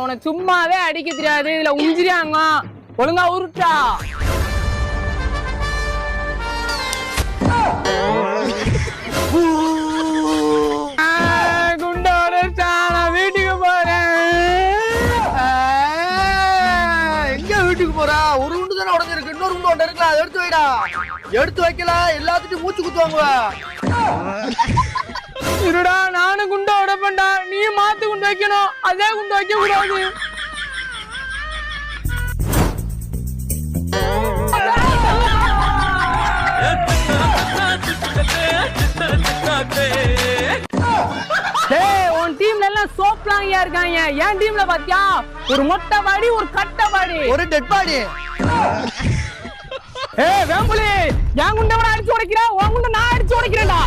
உனக்கு சும்மாவே அடிக்க தெரியாது, இதுல உஞ்சிரியாங்க. ஒழுங்கா உருட்டா. குண்டோட நான் வீட்டுக்கு போறேன். எங்க வீட்டுக்கு போறா? ஒரு குண்டு தானே உடஞ்சிருக்கு, இன்னொரு குண்டு ஒன்று இருக்குல்ல, அதை எடுத்து வைடா. எடுத்து வைக்கல எல்லாத்துட்டும் மூச்சு குத்துவாங்க. இருடா, நானும் குண்டை உடைப்பேன்டா, நீயும் மாத்து குண்டு வைக்கணும். அதே குண்டு வைக்க கூடாது. உன் டீம்ல எல்லாம் சோப்லாங்கியா இருக்காங்க. என் டீம்ல பாத்தியா, ஒரு மொட்டை பாடி, ஒரு கட்டை பாடி, ஒரு டெட் பாடி. வேம்புலி, என் குண்டை அடிச்சு உடைக்கிறேன், உன் குண்டை நான் அடிச்சு உடைக்கிறேன்டா.